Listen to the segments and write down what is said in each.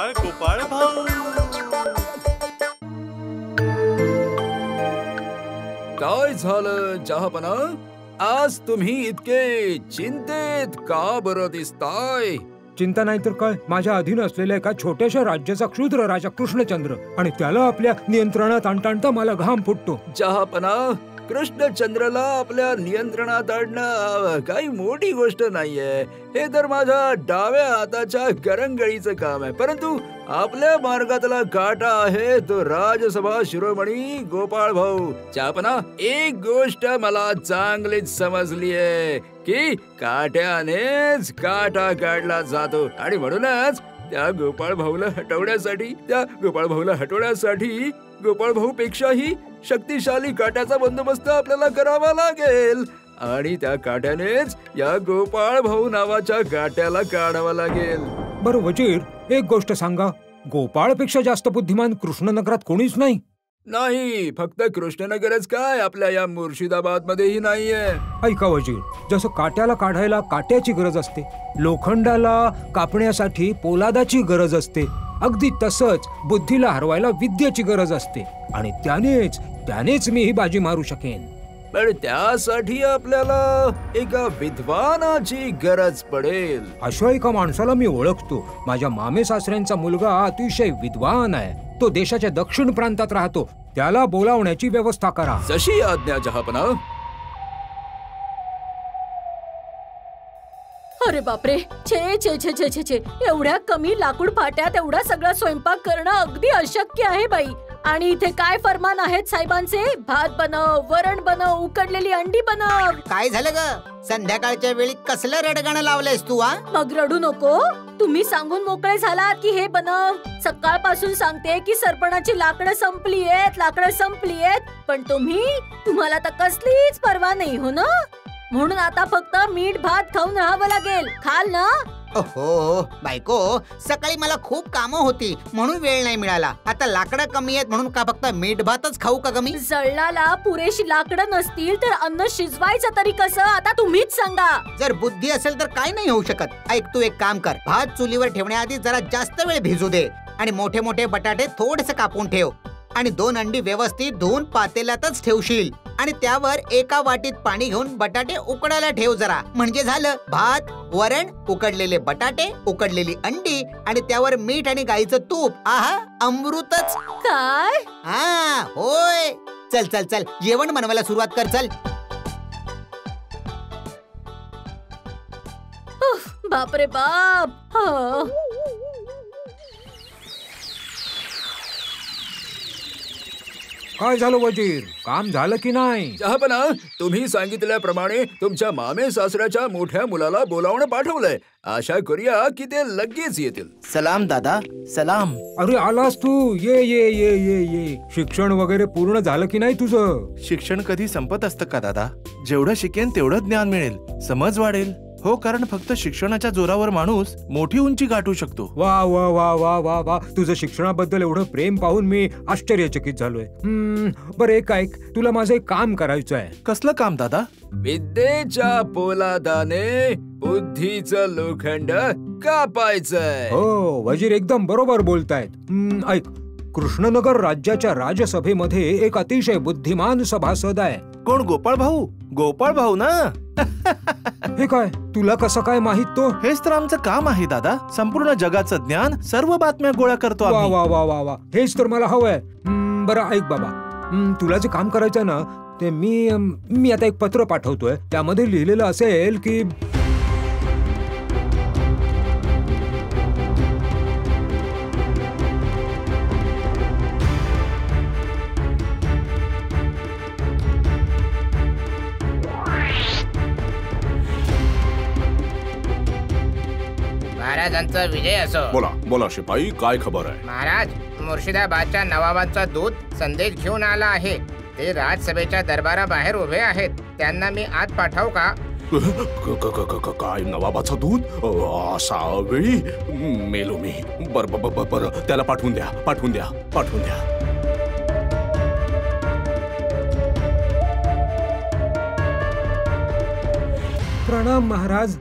गोपाळ भाऊ. काय झालं जहापना? आज तुम्ही इतके चिंतेत का बरं दिसताय? चिंता नाही तर काय, माझ्या अधीन असलेल्या एका छोट्याशा राज्याचा क्षुद्र राजा कृष्णचंद्र, आणि त्याला आपल्या नियंत्रणात आणता मला घाम फुटतो. जहापना, कृष्णचंद्रला आपल्या नियंत्रणात आणणं काही मोठी गोष्ट नाहीये. हे तर माझ्या डाव्या हाताच्या करंगळीचं काम आहे. परंतु आपल्या मार्गातला काटा आहे तो राजसभा शिरोमणी गोपाळ भाऊ. जहापना, एक गोष्ट मला चांगलीच समजली आहे की काट्यानेच काटा काढला जातो, आणि म्हणूनच त्या गोपाळ भाऊला हटवण्यासाठी गोपाळ भाऊ पेक्षाही शक्तिशाली काट्याचा बंदोबस्त आपल्याला करावा लागेल, आणि त्या काट्यानेच या गोपाळ भाऊ नावाच्या काट्याला काढावा लागेल. बरं वजीर, एक गोष्ट सांगा, गोपाळपेक्षा जास्त बुद्धिमान कृष्णनगरात कोणीच नाही? नाही, फक्त कृष्णनगरच काय, आपल्या या मुर्शिदाबाद मध्येही नाहीये. ऐका वजीर, जसं काट्याला काढायला काट्याची गरज असते, लोखंडाला कापण्यासाठी पोलादाची गरज असते, अगदी तसंच बुद्धीला हरवायला विद्येची गरज असते, आणि त्यानेच मी ही बाजी मारू शकेन. पण त्यासाठी आपल्याला एका विद्वानाची गरज पडेल. अशा एका माणसाला मी ओळखतो. माझ्या मामे सासऱ्यांचा मुलगा अतिशय विद्वान आहे. तो देशाच्या दक्षिण प्रांतात राहतो. त्याला बोलावण्याची व्यवस्था करा. जशी आज्ञा जहापना. अरे बापरे, छे छे छे छे छे छे, एवढ्या कमी लाकूड फाट्यात एवढा सगळा स्वयंपाक करणं अगदी अशक्य आहे बाई. आणि इथे काय फरमान आहेत साहेबांचे? भात बनव, वरण बनव, उकडलेली अंडी बनव. काय झालं ग? संध्याकाळच्या वेळी कसलं रडगाणं लावलंयस तू? मग रडू नको. तुम्ही सांगून मोकळे झालात की हे बनव. सकाळपासून सांगते की सरपणाची लाकडं संपलीयेत, पण तुम्हाला तर कसलीच पर्वा नाही हो ना. म्हणून आता फक्त मीठ भात खाऊन राहावं लागेल. खाल ना? ओहो बायको, सकाळी मला खूप कामं होती म्हणून वेळ नाही मिळाला. आता लाकडं कमी आहेत म्हणून का फक्त मीठ भातच खाऊ का मी? जळणाला पुरेशी लाकडं नसतील तर अन्न शिजवायचं तरी कसं? आता तुम्हीच सांगा. जर बुद्धी असेल तर काय नाही होऊ शकत. ऐक, तू एक काम कर, भात चुलीवर ठेवण्याआधी जरा जास्त वेळ भिजू दे, आणि मोठे मोठे बटाटे थोडेसे कापून ठेव, आणि 2 अंडी व्यवस्थित धुवून पातेल्यातच ठेवशील, आणि त्यावर एका वाटीत पाणी घेऊन बटाटे उकडायला ठेव जरा. म्हणजे झालं. भात, वरण, उकडलेले बटाटे, उकडलेली अंडी, आणि त्यावर मीठ आणि गाईचं तूप. आहा, अमृतच. काय? हा होय. चल चल चल, जेवण बनवायला सुरुवात कर. चल. बापरे बाप. काय झालं वजीर, काम झालं की नाही? जहापना, तुम्ही सांगितल्याप्रमाणे तुमच्या मामे सासऱ्याच्या मोठ्या मुलाला बोलावणं पाठवलंय. आशा करूया की ते लगेच येतील. सलाम दादा, सलाम. अरे आलास तू. ये ये ये ये ये. शिक्षण वगैरे पूर्ण झालं की नाही तुझं? शिक्षण कधी संपत असतं का दादा? जेवढं शिकेन तेवढं ज्ञान मिळेल, समज वाढेल. हो, कारण फक्त शिक्षणाच्या जोरावर माणूस मोठी उंची गाठू शकतो. वा वा वा वा वा वा, तुझं शिक्षणाबद्दल एवढं प्रेम पाहून मी आश्चर्यचकित झालोय. बरं एक ऐक, तुला माझं एक काम करायचं आहे. कसलं काम दादा? विद्येच्या पोलादाने बुद्धीचं लोखंड कापायचंय. हो वजीर, एकदम बरोबर बोलतायत. ऐक, कृष्णनगर राज्याच्या राजसभेमध्ये एक अतिशय बुद्धिमान सभासद आहे. कोण? गोपाळ भाऊ. गोपाळ भाऊ ना? हे काय, तुला कसं काय माहित? तो हेच तर आमचं काम आहे दादा. संपूर्ण जगाचं ज्ञान, सर्व बातम्या गोळा करतो आम्ही. वा वा वा वा, हेच तर मला हवंय. बरं ऐक बाबा, तुला जे काम करायचं ना ते मी आता एक पत्र पाठवतोय. त्यामध्ये लिहिलेलं असेल की महाराजांचा विजय असो. बोला बोला शिपाई, काय खबर आहे? महाराज, मुर्शिदाबादच्या नवाबांचा दूत संदेश घेऊन आला आहे. ते राजसभेच्या दरबाराबाहेर उभे आहेत. त्यांना मी आत पाठवू का? काय नवाबाचा दूत? असा वेळी मेलो मी. बर, त्याला पाठवून द्या. प्रणाम महाराज.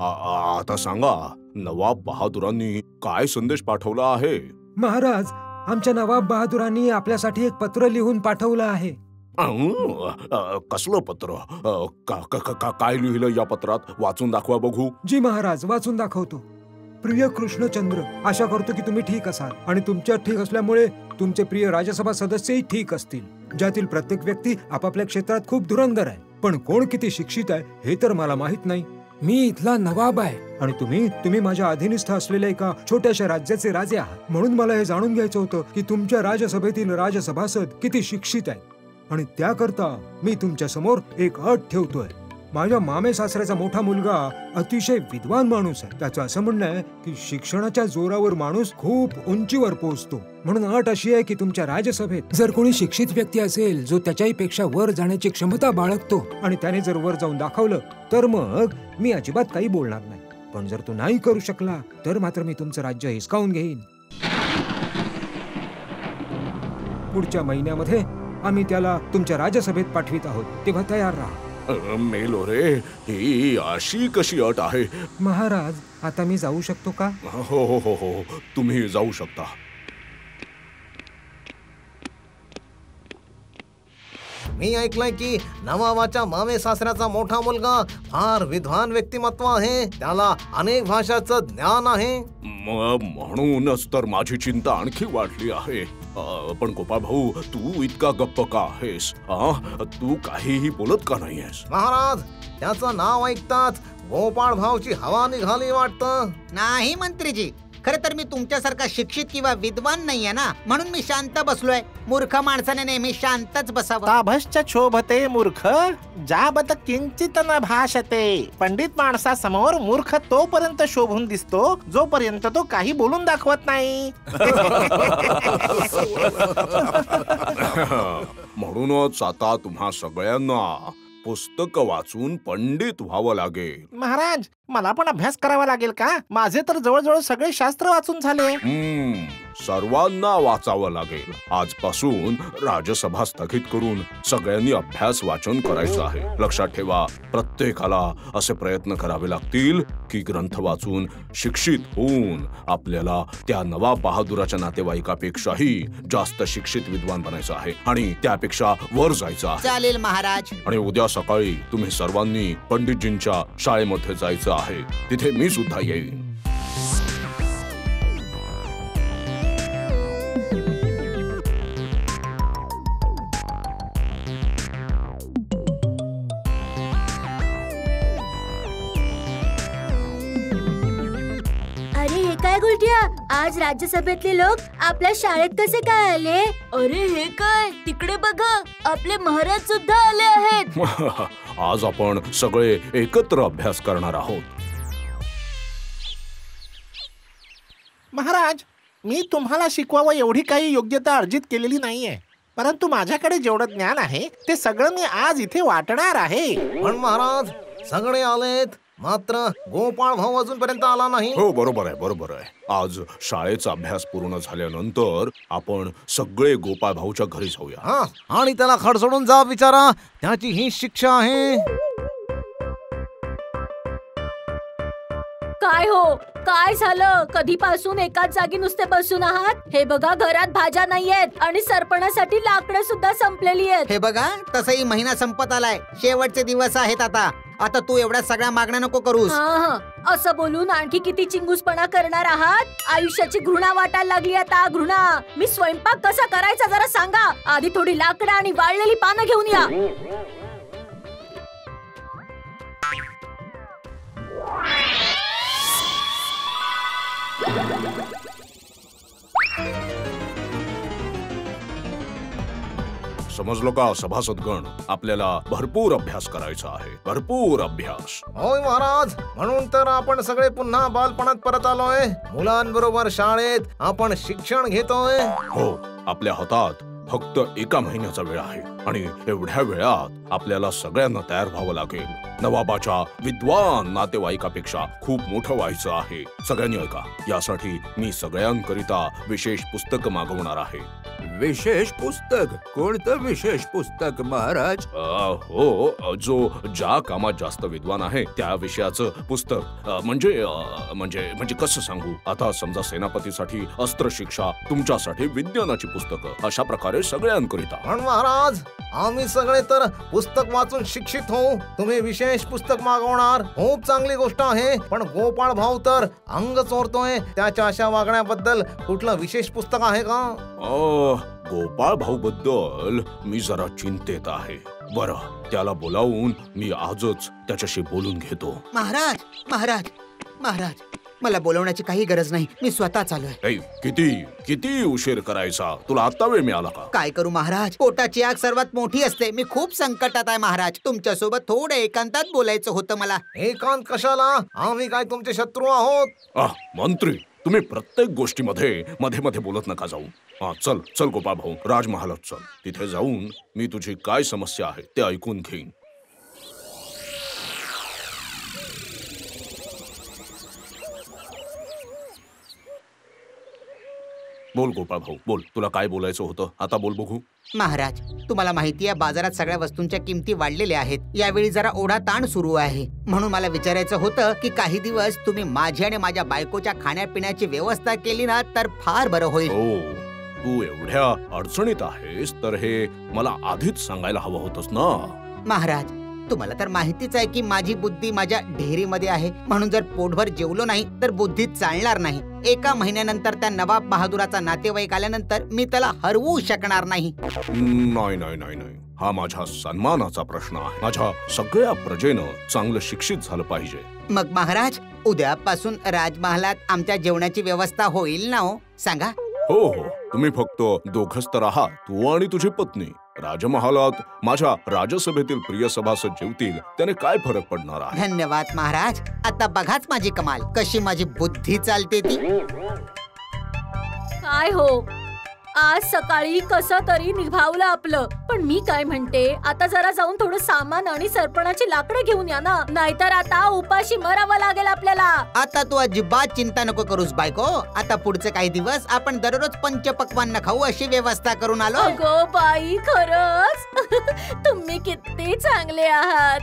आता सांगा, नवाब बहादुरांनी काय संदेश पाठवला आहे? महाराज, आमच्या नवाब बहादुरांनी आपल्यासाठी एक पत्र लिहून पाठवलं आहे. कसलं पत्र? काय लिहिलं या पत्रात? वाचून दाखवा बघू. जी महाराज, वाचून दाखवतो. प्रिय कृष्णचंद्र, आशा करतो की तुम्ही ठीक असाल आणि तुमच्या ठीक असल्यामुळे तुमचे प्रिय राज्यसभा सदस्यही ठीक असतील, ज्यातील प्रत्येक व्यक्ती आपापल्या क्षेत्रात खूप धुरंधर आहे. पण कोण किती शिक्षित आहे हे तर मला माहित नाही. मी इथला नवाब आहे आणि तुम्ही माझ्या अधीनस्थ असलेल्या एका छोट्याशा राज्याचे राजे आहात. म्हणून मला हे जाणून घ्यायचं होतं की तुमच्या राज्यसभेतील राजसभासद किती शिक्षित आहेत. आणि त्याकरता मी तुमच्या समोर एक अट ठेवतोय. माझ्या मामे सासऱ्याचा मोठा मुलगा अतिशय विद्वान माणूस आहे. त्याचं असं म्हणणं आहे की शिक्षणाच्या जोरावर माणूस खूप उंचीवर पोहोचतो. म्हणून अट अशी आहे की तुमच्या राज्यसभेत जर कोणी शिक्षित व्यक्ती असेल जो त्याच्याही पेक्षा वर जाण्याची क्षमता बाळगतो आणि त्याने जर वर जाऊन दाखवलं तर मग मी अजिबात काही बोलणार नाही. पण जर तो नाही करू शकला तर मात्र मी तुमचं राज्य हिसकावून घेईन. पुढच्या महिन्यामध्ये आम्ही त्याला तुमच्या राज्यसभेत पाठवित आहोत, तेव्हा तयार राहा. मेलो रे, ही अशी कशी अट आहे? महाराज, आता मी जाऊ शकतो का? हो हो हो हो, तुम्ही जाऊ शकता. मी ऐकलंय की नवाबाच्या मामे सासऱ्याचा मोठा मुलगा फार विद्वान व्यक्तिमत्व आहे. त्याला अनेक भाषांचं ज्ञान आहे. म्हणूनच तर माझी चिंता आणखी वाढली आहे. पण गोपाळ भाऊ, तू इतका गप्प का आहेस? तू काहीही बोलत का नाहीयेस? महाराज, त्याचं नाव ऐकताच गोपाळ भाऊची हवा निघाली वाटतं. नाही मंत्रीजी, खरं तर मी तुमच्यासारखा शिक्षित किंवा विद्वान नाहीये ना, म्हणून मी शांत बसलोय. मूर्ख माणसाने नेहमी शांतच बसावं. ताभश्च क्षोभते मूर्ख, जाबत किंचित न भाषते. पंडित माणसासमोर मूर्ख तोपर्यंत शोभून दिसतो जोपर्यंत तो काही बोलून दाखवत नाही. म्हणूनच आता तुम्हा सगळ्यांना पुस्तक वाचून पंडित व्हावं लागेल. महाराज, मला पण अभ्यास करावा लागेल का? माझे तर जवळजवळ सगळे शास्त्र वाचून झाले. सर्वांना वाचावं लागेल. आजपासून राजसभा स्थगित करून सगळ्यांनी अभ्यास वाचन करायचं आहे. लक्षात ठेवा, प्रत्येकाला असे प्रयत्न करावे लागतील की ग्रंथ वाचून शिक्षित होऊन आपल्याला त्या नवाब बहादुराच्या नातेवाईकापेक्षाही जास्त शिक्षित विद्वान बनायचं आहे आणि त्यापेक्षा वर जायचं आहे. चालेल महाराज. आणि उद्या सकाळी तुम्ही सर्वांनी पंडितजींच्या शाळेमध्ये जायचं आहे. तिथे मी सुद्धा येईन. अरे हे काय गुलटिया, आज राज्यसभेतले लोक आपल्या शाळेत कसे काय आले? अरे हे काय, तिकडे बघा, आपले महाराज सुद्धा आले आहेत. आज आपण सगळे एकत्र अभ्यास करणार आहोत. महाराज, मी तुम्हाला शिकवावं एवढी काही योग्यता अर्जित केलेली नाहीये, परंतु माझ्याकडे जेवढं ज्ञान आहे ते सगळं मी आज इथे वाटणार आहे. पण महाराज, सगळे आलेत, मात्र गोपाळ भाऊ अजूनपर्यंत आला नाही. हो, बरोबर आहे, बरोबर आहे. आज शाळेचा अभ्यास पूर्ण झाल्यानंतर आपण सगळे गोपाळ भाऊच्या घरी जाऊया. आणि त्याला खडसडून जा विचारा, त्याची ही शिक्षा आहे. काय हो, काय झालं? कधीपासून एकाच जागी नुसते बसून आहात? हे बघा, घरात भाज्या नाहीयेत आणि सरपणासाठी लाकडं सुद्धा संपलेली आहेत. हे बघा, तसही महिना संपत आलाय. शेवटचे दिवस आहेत आता. आता तू एवढ्या सगळ्या मागण्या नको करूस. असं बोलून आणखी किती चिंगूसपणा करणार आहात? आयुष्याची घृणा वाटायला लागली आता, घृणा. मी स्वयंपाक कसा करायचा जरा सांगा. आधी थोडी लाकडं आणि वाळलेली पानं घेऊन या. समजलो का सभासदगण? आपल्याला भरपूर अभ्यास करायचा आहे, भरपूर अभ्यास. होय महाराज, म्हणून तर आपण सगळे पुन्हा बालपणात परत आलोय. मुलांबरोबर शाळेत आपण शिक्षण घेतोय. हो, आपल्या हातात फक्त एका महिन्याचा वेळ आहे. आणि एवढ्या वेळात आपल्याला सगळ्यांना तयार व्हावं लागेल. नवाबाच्या विद्वान नातेवाईकापेक्षा खूप मोठं व्हायचं आहे. सगळ्यांनी ऐका, यासाठी मी सगळ्यांकरिता विशेष पुस्तक मागवणार आहे. विशेष पुस्तक? कोणतं विशेष पुस्तक महाराज? हो, जो ज्या कामात जास्त विद्वान आहे त्या विषयाचं पुस्तक. म्हणजे कसं सांगू, आता समजा सेनापतीसाठी अस्त्र शिक्षा, तुमच्यासाठी विज्ञानाची पुस्तकं, अशा प्रकारे सगळ्यांकरिता. पण महाराज, आम्ही सगळे तर पुस्तक वाचून शिक्षित होऊ, तुम्ही विशेष पुस्तक मागवणार, खूप चांगली गोष्ट आहे. पण गोपाळ भाऊ तर अंग चोरतोय, त्याच्या अशा वागण्याबद्दल कुठलं विशेष पुस्तक आहे का? गोपाळ भाऊ बद्दल मी जरा चिंतेत आहे. बरं, त्याला बोलावून मी आजच त्याच्याशी बोलून घेतो. महाराज महाराज महाराज, मला बोलवण्याची काही गरज नाही, मी स्वतः चालूय. किती उशीर करायचा? तुला आता वेळ मिळाला का? काय करू महाराज, पोटाची आग सर्वात मोठी असते. मी खूप संकटात आहे महाराज. तुमच्या सोबत थोडं एकांतात बोलायचं होतं मला. एकांत कशाला? आम्ही काय तुमचे शत्रू आहोत? मंत्री, तुम्ही प्रत्येक गोष्टीमध्ये मध्ये मध्ये बोलत नका जाऊ. चल गोपाळ भाऊ, राजमहालात चल. तिथे जाऊन मी तुझी काय समस्या आहे ते ऐकून घेईन. बोल गोपाळ भाऊ, बोल. तुला काय बोलायचं होतं, आता बोल बघू. महाराज, तुम्हाला माहिती आहे बाजारात सगळ्या वस्तूंच्या किमती वाढलेल्या आहेत. यावेळी जरा ओढा ताण सुरू आहे. म्हणून मला विचारायचं होतं की काही दिवस तुम्ही माझी आणि माझ्या बायकोच्या खाण्यापिण्याची व्यवस्था केली ना तर फार बरं होईल. तू एवढ्या अडचणीत आहेस तर हे मला आधीच सांगायला हवं होतंस ना. महाराज, तुम्हाला तर माहितीच आहे की माझी बुद्धी माझ्या ढेरीमध्ये आहे. म्हणून जर पोटभर जेवलो नाही तर बुद्धी चालणार नाही. 1 महिन्यानंतर त्या नवाब बहादुराचा नातेवाईक आल्यानंतर मी त्याला हरवू शकणार नाही. नाही, हा माझ्या सन्मानाचा प्रश्न आहे. माझ्या सगळ्या प्रजेनं चांगलं शिक्षित झालं पाहिजे. मग महाराज, उद्यापासून राजमहालात आमच्या जेवणाची व्यवस्था होईल ना? हो सांगा. हो, तुम्ही फक्त दोघंच तर आहात, तू आणि तुझी पत्नी. राजमहालात माझ्या राजसभेतील प्रिय सभासद जेवतील, त्याने काय फरक पडणार आहे? धन्यवाद महाराज. आता बघाच माझी कमाल, कशी माझी बुद्धी चालते ती. काय हो, आज सकाळी कसं तरी निभावलं आपलं. पण मी काय म्हणते, आता जरा जाऊन थोडं सामान आणि सरपणाची लाकडं घेऊन या ना, नाहीतर आता उपाशी मरावं लागेल आपल्याला. आता तू अजिबात चिंता नको करूस बायको. आता पुढचे काही दिवस आपण दररोज पंचपक्वान्न खाऊ अशी व्यवस्था करून आलो. अगो बाई, खरंच तुम्ही किती चांगले आहात.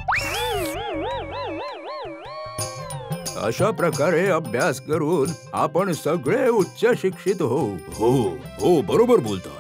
अशा प्रकारे अभ्यास करून आपण सगळे उच्च शिक्षित होऊ. हो, बरोबर बोलताय.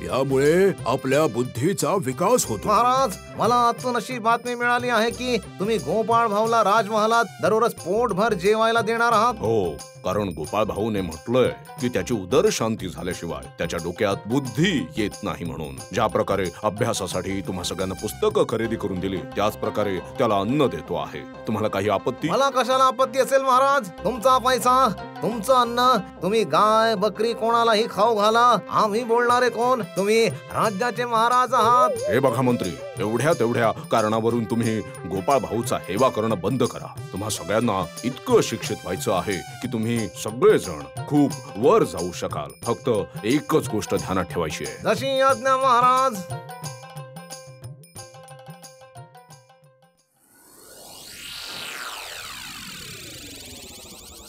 यामुळे आपल्या बुद्धीचा विकास होतो. महाराज, मला आजून अशी बातमी मिळाली आहे की तुम्ही गोपाळ भाऊला राजमहालात दररोज पोटभर जेवायला देणार आहात. हो, कारण गोपाळ भाऊने म्हटलंय की त्याची उदर शांती झाल्याशिवाय त्याच्या डोक्यात बुद्धी येत नाही. म्हणून ज्या प्रकारे अभ्यासासाठी तुम्हा सगळ्यांना पुस्तकं खरेदी करून दिली, त्याच प्रकारे त्याला अन्न देतो आहे. तुम्हाला काही आपत्ती? मला कशाला आपत्ती असेल महाराज? तुमचा पैसा, तुमचं अन्न, तुम्ही गाय बकरी कोणालाही खाऊ घाला. आम्ही बोलणारे कोण? तुम्ही राज्याचे महाराज आहात. हे बघा मंत्री, तेवढ्या कारणावरून तुम्ही गोपाळ भाऊचा हेवा करणं बंद करा. तुम्हा सगळ्यांना इतकं शिक्षित व्हायचं आहे की तुम्ही सगळेजण खूप वर जाऊ शकाल. फक्त एकच गोष्ट ध्यानात ठेवायची आहे. जशी आज्ञा महाराज.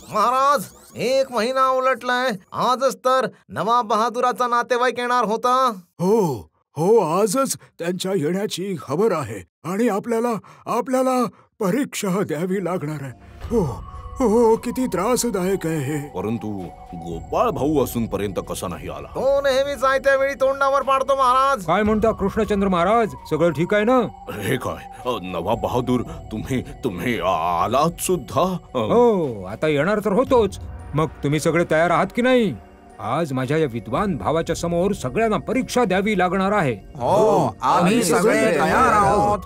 महाराज, 1 महिना उलटलाय. आजच तर नवाब बहादुराचा नातेवाईक येणार होता. हो, आजच त्यांच्या येण्याची खबर आहे आणि आपल्याला परीक्षा द्यावी लागणार आहे. हो, किती त्रासदायक आहे हे. परंतु गोपाळ भाऊ असूनपर्यंत कसा नाही आला? तो नेहमीच आयत्या वेळी तोंडावर पाडतो महाराज. काय म्हणता कृष्णचंद्र महाराज, सगळं ठीक आहे ना? हे काय नवाब बहादूर, तुम्ही आलात सुद्धा? हो, आता येणार तर होतोच. मग तुम्ही सगळे तयार आहात की नाही? आज माझ्या या विद्वान भावाच्या समोर सगळ्यांना परीक्षा द्यावी लागणार आहे. हो, आम्ही सगळे तयार आहोत.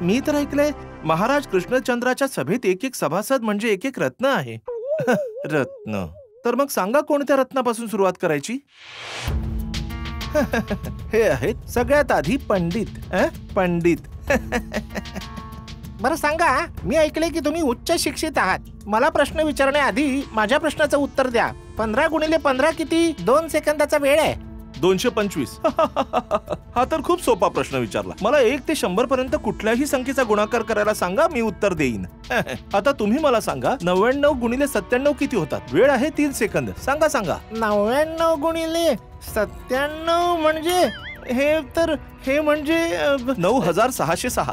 मी तर ऐकलंय महाराज कृष्णचंद्राच्या सभेत एक सभासद म्हणजे एक रत्न आहे. रत्न? तर मग सांगा कोणत्या रत्नापासून सुरुवात करायची? हे आहेत सगळ्यात आधी पंडित. बरं सांगा, मी ऐकले की तुम्ही उच्च शिक्षित आहात. मला प्रश्न विचारण्याआधी माझ्या प्रश्नाचं उत्तर द्या. 15 गुणिले 15 किती? 2 सेकंदाचा वेळ आहे. 225. हा तर खूप सोपा प्रश्न विचारला. मला 1 ते 100 पर्यंत कुठल्याही संख्येचा गुणाकार करायला सांगा, मी उत्तर देईन. आता तुम्ही मला सांगा 99 गुणिले 97 किती होतात? वेळ आहे 3 सेकंद. सांगा सांगा. 99 गुणिले 97 म्हणजे हे म्हणजे 9606.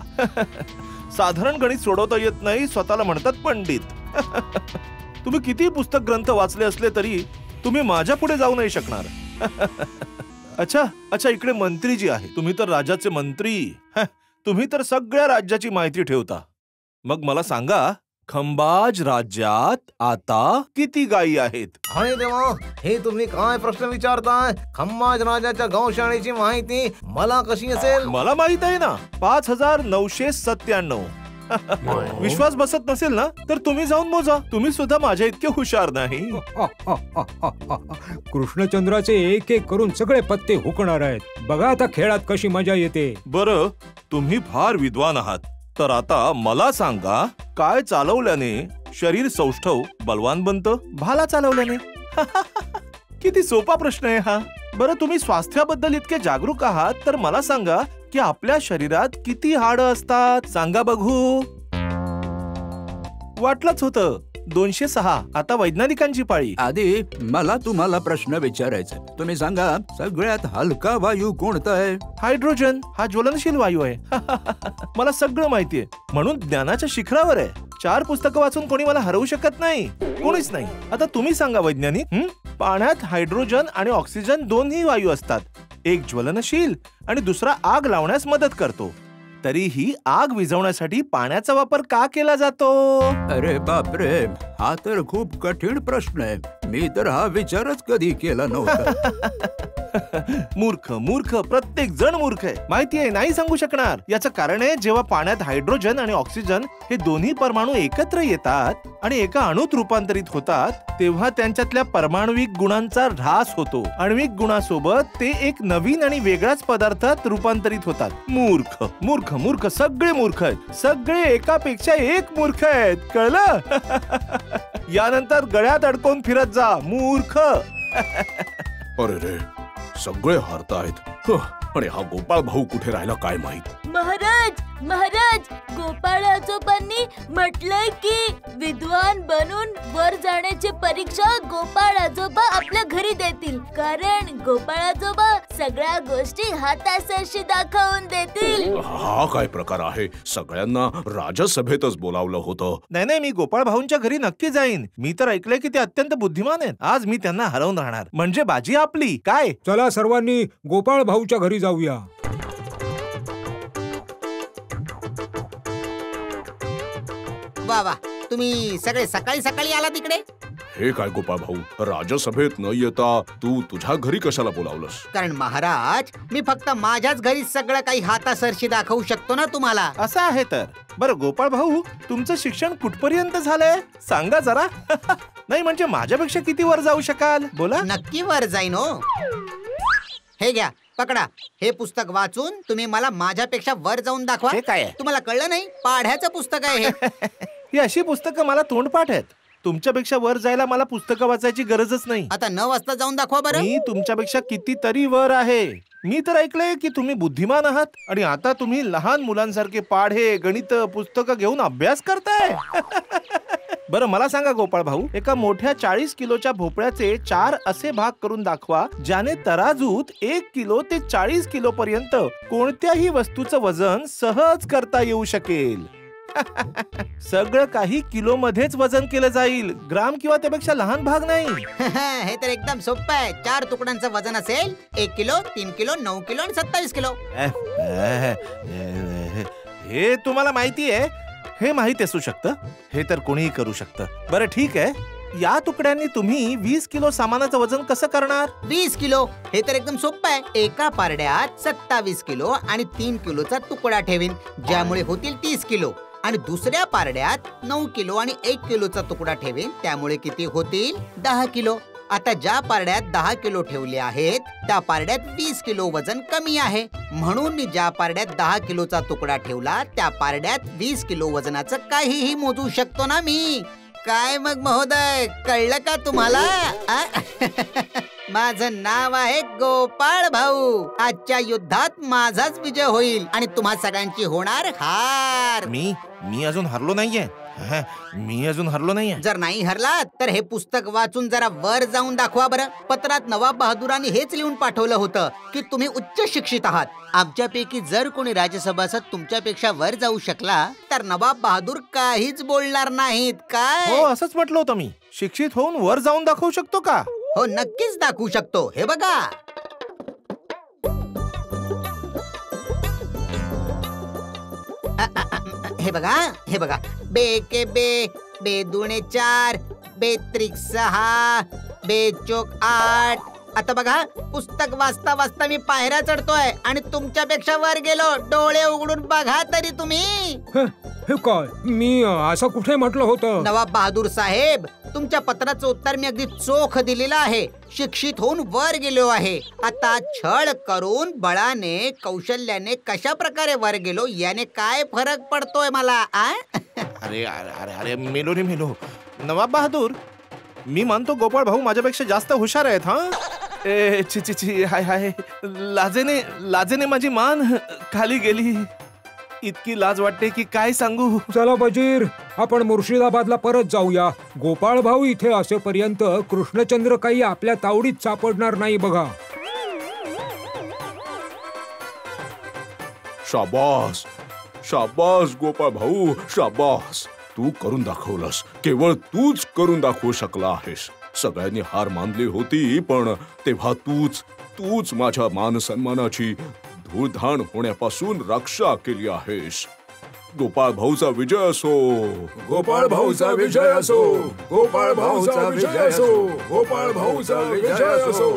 साधारण गणित सोडवता येत नाही, स्वतःला म्हणतात पंडित. तुम्ही किती पुस्तक ग्रंथ वाचले असले तरी तुम्ही माझ्या पुढे जाऊ नाही शकणार. अच्छा, इकडे मंत्रीजी आहे. तुम्ही तर राजाचे मंत्री. तुम्ही तर सगळ्या राज्याची माहिती ठेवता. मग मला सांगा, खंबाज राज्यात आता किती गायी आहेत? आणि तेव्हा हे तुम्ही काय प्रश्न विचारताय? खंबाज राजाच्या गौशाळेची माहिती मला कशी असेल? मला माहित आहे ना, 5997. विश्वास बसत नसेल ना तर तुम्ही जाऊन मोजा. तुम्ही सुद्धा माझ्या इतके हुशार नाही. कृष्णचंद्राचे एक एक करून सगळे पत्ते हुकणार आहेत. बघा आता खेळात कशी मजा येते. बरं, तुम्ही फार विद्वान आहात, तर आता मला सांगा, काय चालवल्याने शरीर सौष्ठव बलवान बनतं? भाला चालवल्याने. किती सोपा प्रश्न आहे हा. बरं, तुम्ही स्वास्थ्याबद्दल इतके जागरूक आहात, तर मला सांगा की आपल्या शरीरात किती हाडं असतात? सांगा बघू. वाटलंच होतं, 206. आता वैज्ञानिकांची पाळी. आधी मला तुम्हाला प्रश्न विचारायचा. तुम्ही सांगा, सगळ्यात हलका वायू कोणता आहे? हायड्रोजन. हा ज्वलनशील वायू आहे. मला सगळं माहितीये, म्हणून ज्ञानाच्या शिखरावर आहे. 4 पुस्तकं वाचून कोणी मला हरवू शकत नाही, कोणीच नाही. आता तुम्ही सांगा वैज्ञानिक, पाण्यात हायड्रोजन आणि ऑक्सिजन दोन्ही वायू असतात. एक ज्वलनशील आणि दुसरा आग लावण्यास मदत करतो. तरीही आग विझवण्यासाठी पाण्याचा वापर का केला जातो? अरे बापरे, हा तर खूप कठीण प्रश्न आहे. मी तर हा विचारच कधी केला नव्हता. मूर्ख, प्रत्येक जण मूर्ख आहे. माहितीये, नाही सांगू शकणार. याचं कारण आहे, जेव्हा पाण्यात हायड्रोजन आणि ऑक्सिजन हे दोन्ही परमाणू एकत्र येतात आणि एका अणूत रूपांतरित होतात, तेव्हा त्यांच्यातल्या परमाणविक गुणांचा ऱ्हास होतो. आण्विक गुणासोबत ते एक नवीन आणि वेगळाच पदार्थात रूपांतरित होतात. मूर्ख, सगळे मूर्ख आहेत. सगळे एकापेक्षा एक मूर्ख आहेत, कळलं? यानंतर गळ्यात अडकवून फिरत जा, मूर्ख. अरे रे, सगळे हरतायत. आणि हा गोपाळ भाऊ कुठे राहिला काय माहित? महाराज, गोपाळ आजोबांनी म्हटलंय की विद्वान बनून वर जाण्याची परीक्षा गोपाळ आजोबा आपल्या घरी देतील. कारण गोपाळ आजोबा सगळ्या गोष्टी हातासरशी दाखवून देतील. हा काय प्रकार आहे? सगळ्यांना राजसभेतच बोलावलं होतं. नाही, मी गोपाळ भाऊंच्या घरी नक्की जाईन. मी तर ऐकलंय की ते अत्यंत बुद्धिमान आहेत. आज मी त्यांना हरवून राहणार, म्हणजे बाजी आपली. काय? चला सर्वांनी गोपाळ भाऊच्या घरी जाऊया. वा, तुम्ही सगळे सकाळी सकाळी आला तिकडे. हे काय गोपाळ भाऊ, राजसभेत न येता तू तुझ्या घरी कशाला बोलावलंस? कारण महाराज, मी फक्त माझ्याच घरी सगळं काही हातासरशी दाखवू शकतो ना तुम्हाला. असं आहे तर. बरं गोपाळ भाऊ, तुमचं शिक्षण कुठपर्यंत झालंय सांगा जरा. नाही म्हणजे माझ्यापेक्षा किती वर जाऊ शकाल? बोला. नक्की वर जाईन हो. हे घ्या, पकडा. हे पुस्तक वाचून तुम्ही मला माझ्यापेक्षा वर जाऊन दाखवा. हे काय आहे? तुम्हाला कळलं नाही? पाढ्याचं पुस्तक आहे हे. ही अशी पुस्तकं मला तोंडपाठ आहेत. तुमच्यापेक्षा वर जायला मला पुस्तकं वाचायची गरजच नाही. आता 9 वाजता जाऊन दाखवा बरं. मी तुमच्यापेक्षा कितीतरी वर आहे. मी तर ऐकलंय की तुम्ही बुद्धिमान आहात आणि आता तुम्ही लहान मुलांसारखे पाढे, गणित, पुस्तकं घेऊन अभ्यास करताय. बरं मला सांगा गोपाळ भाऊ, एका मोठ्या 40 किलोच्या भोपळ्याचे 4 असे भाग करून दाखवा, ज्याने तराजूत 1 किलो ते 40 किलो पर्यंत कोणत्याही वस्तूचं वजन सहज करता येऊ शकेल. सगळं काही किलो मध्येच वजन केलं जाईल, ग्राम किंवा त्यापेक्षा लहान भाग नाही. हे तर एकदम सोपं आहे. 4 तुकड्यांचं वजन असेल 1 किलो, 3 किलो, 9 किलो आणि 27 किलो. हे तुम्हाला माहिती आहे? हे माहिती असू शकतं, हे तर कोणीही करू शकतं. बरं ठीक आहे, या तुकड्यांनी तुम्ही 20 किलो सामानाचं वजन कसं करणार? 20 किलो? हे तर एकदम सोपं आहे. एका पारड्यात 27 किलो आणि 3 किलोचा तुकडा ठेवीन, ज्यामुळे होतील 30 किलो. आणि दुसऱ्या पारड्यात 9 किलो आणि 1 किलोचा तुकडा ठेवीन, त्यामुळे किती होतील? 10 किलो. आता ज्या पारड्यात 10 किलो ठेवले आहेत त्या पारड्यात 20 किलो वजन कमी आहे, म्हणून मी ज्या पारड्यात 10 किलोचा तुकडा ठेवला त्या पारड्यात 20 किलो वजनाचं काहीही मोजू शकतो ना मी. काय मग महोदय, कळलं का तुम्हाला? आ? माझं नाव आहे गोपाळ भाऊ. आजच्या युद्धात माझाच विजय होईल आणि तुम्हा सगळ्यांची होणार हार. मी अजून हरलो नाहीये. मी अजून हरलो नाहीये. जर नाही हरलात तर हे पुस्तक वाचून जरा वर जाऊन दाखवा बरं. पत्रात नवाब बहादुरांनी हेच लिहून पाठवलं होतं की तुम्ही उच्च शिक्षित आहात. आमच्यापैकी जर कोणी राज्यसभासद तुमच्यापेक्षा वर जाऊ शकला तर नवाब बहादूर काहीच बोलणार नाहीत. काय? हो, असंच म्हटलं होतं मी. शिक्षित होऊन वर जाऊन दाखवू शकतो का? हो, नक्कीच दाखवू शकतो. हे बघा. हे बघा, हे बघा. बे के बे, बे दुणे 4, बे त्रिक 6, बे चोक 8. आता बघा, पुस्तक वाचता वाचता मी पायऱ्या चढतोय आणि तुमच्यापेक्षा वर गेलो. डोळे उघडून बघा तरी तुम्ही. हे काय, मी असं कुठे म्हटलं होतं? नवाब बहादूर साहेब, तुमच्या पत्राचं उत्तर मी अगदी चोख दिलेलं आहे. शिक्षित होऊन वर गेलो आहे. आता छळ करून बळाने कौशल्याने कशा प्रकारे वर गेलो याने काय फरक पडतोय मला? अरे अरे अरे, मेलो रे मेलो. नवाब बहादूर, मी मानतो गोपाळ भाऊ माझ्यापेक्षा जास्त हुशार आहेत. ए ची ची ची, हाय हाय. लाजेने माझी मान खाली गेली. इतकी लाज वाटते की काय सांगू. चला वजीर, आपण मुर्शिदाबादला परत जाऊया. गोपाळ भाऊ इथे असेपर्यंत कृष्णचंद्र काही आपल्या तावडीत सापडणार नाही बघा. शाबास शाबास गोपाळ भाऊ, शाबास. तू करून दाखवलंस. केवळ तूच करून दाखवू शकला आहेस. सगळ्यांनी हार मानली होती, पण तेव्हा तूच माझ्या मान सन्मानाची धूळधाण होण्यापासून रक्षा केली आहेस. गोपाळ भाऊचा विजय असो. गोपाळ भाऊचा विजय असो. गोपाळ भाऊचा विजय असो. गोपाळ भाऊचा विजय असो.